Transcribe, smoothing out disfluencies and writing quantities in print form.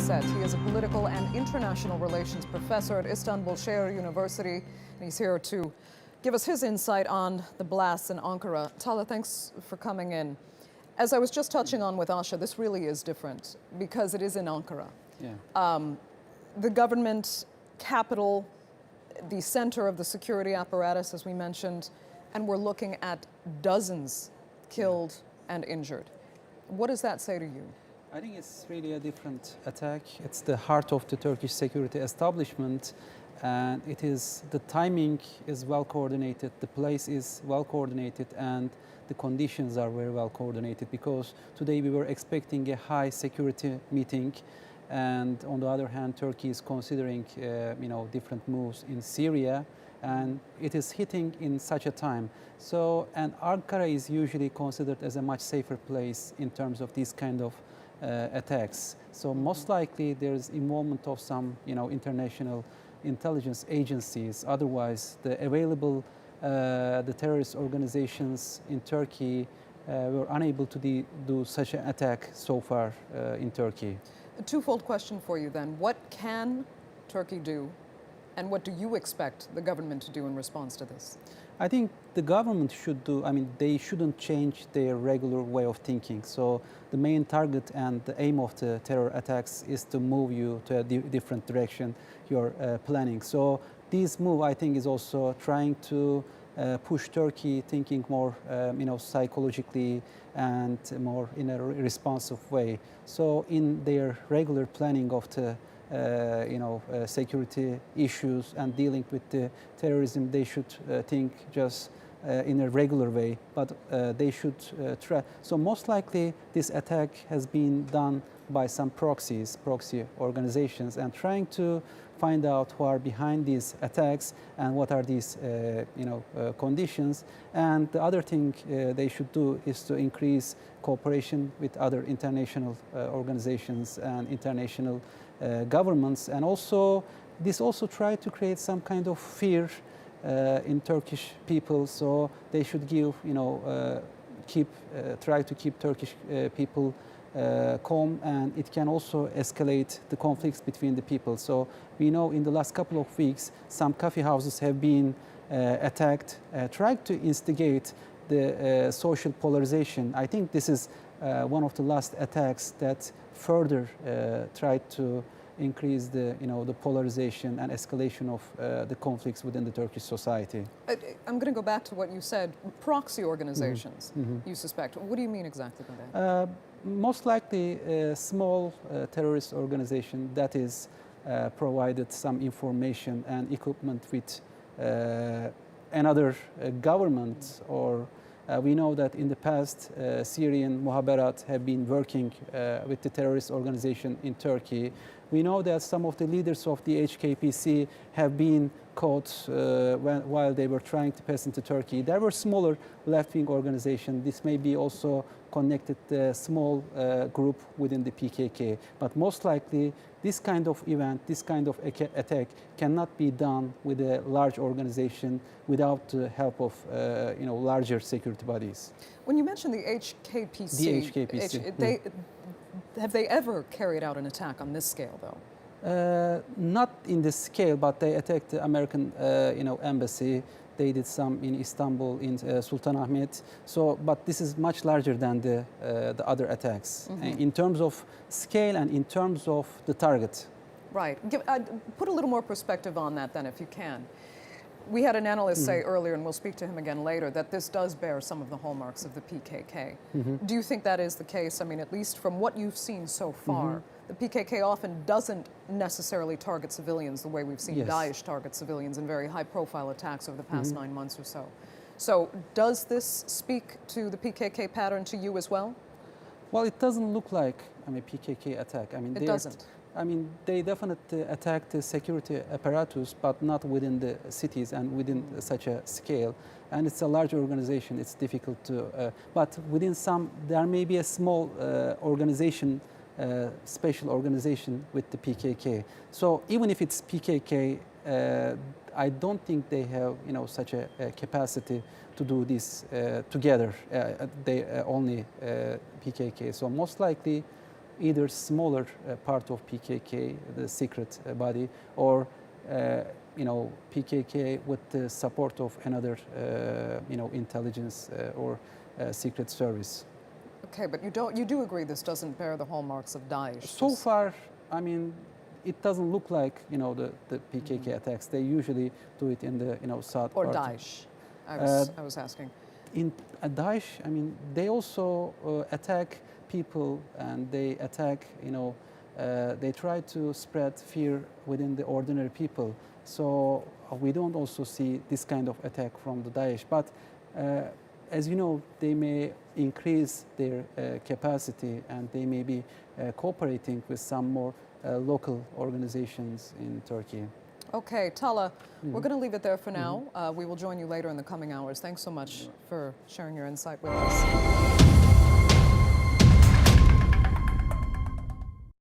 set. He is a political and international relations professor at Istanbul Şehir University, and he's here to give us his insight on the blasts in Ankara. Talha, thanks for coming in. As I was just touching on with Asha, this really is different because it is in Ankara. Yeah. The government capital, the center of the security apparatus, as we mentioned, and we're looking at dozens killed and injured. What does that say to you? I think it's really a different attack. It's the heart of the Turkish security establishment, and the timing is well coordinated, the place is well coordinated, and the conditions are very well coordinated, because today we were expecting a high security meeting, and on the other hand, Turkey is considering different moves in Syria, and it is hitting in such a time. So, and Ankara is usually considered as a much safer place in terms of these kind of attacks. So most likely there's involvement of some international intelligence agencies. Otherwise, the terrorist organizations in Turkey were unable to do such an attack so far in Turkey. A twofold question for you then. What can Turkey do, and what do you expect the government to do in response to this? I think the government should they shouldn't change their regular way of thinking. So the main target and the aim of the terror attacks is to move you to a different direction you're planning. So this move, I think, is also trying to push Turkey thinking more psychologically and more in a responsive way. So in their regular planning of the security issues and dealing with the terrorism, they should think just in a regular way, but they should try. So most likely this attack has been done by some proxy organizations, and trying to find out who are behind these attacks and what are these conditions. And the other thing they should do is to increase cooperation with other international organizations and international governments, and also try to create some kind of fear in Turkish people. So they should try to keep Turkish people calm, and it can also escalate the conflicts between the people. So we know in the last couple of weeks some coffee houses have been attacked, trying to instigate the social polarization. I think this is one of the last attacks that further tried to increase the polarization and escalation of the conflicts within the Turkish society. I'm going to go back to what you said. Proxy organizations, you suspect. What do you mean exactly by that? Most likely a small terrorist organization that is provided some information and equipment with another government, or we know that in the past Syrian Muhaberat have been working with the terrorist organization in Turkey. We know that some of the leaders of the HKPC have been caught while they were trying to pass into Turkey. There were smaller left-wing organizations. This may be also connected to a small group within the PKK. But most likely, this kind of event, this kind of attack cannot be done with a large organization without the help of larger security bodies. When you mentioned the HKPC, have they ever carried out an attack on this scale, though? Not in this scale, but they attacked the American, embassy. They did some in Istanbul, in Sultanahmet. So, but this is much larger than the other attacks in terms of scale and in terms of the target. Right. Put a little more perspective on that, then, if you can. We had an analyst say earlier, and we'll speak to him again later, that this does bear some of the hallmarks of the PKK. Do you think that is the case? I mean, at least from what you've seen so far, the PKK often doesn't necessarily target civilians the way we've seen Daesh target civilians in very high-profile attacks over the past 9 months or so. So does this speak to the PKK pattern to you as well? Well, it doesn't look like a PKK attack. I mean, it doesn't. I mean, they definitely attacked the security apparatus, but not within the cities and within such a scale. And it's a large organization. It's difficult to. But within there may be a small organization, special organization with the PKK. So even if it's PKK, I don't think they have such a capacity to do this together. They only PKK. So most likely either smaller part of PKK, the secret body, or PKK with the support of another intelligence or secret service. Okay, but you do agree this doesn't bear the hallmarks of Daesh? So far, I mean, it doesn't look like the PKK attacks. They usually do it in the south or part. Daesh. I was asking. In Daesh, I mean, they also attack people, and they attack, they try to spread fear within the ordinary people. So we don't also see this kind of attack from the Daesh. But as you know, they may increase their capacity, and they may be cooperating with some more local organizations in Turkey. Okay, Talha, we're going to leave it there for now. We will join you later in the coming hours. Thanks so much for sharing your insight with us.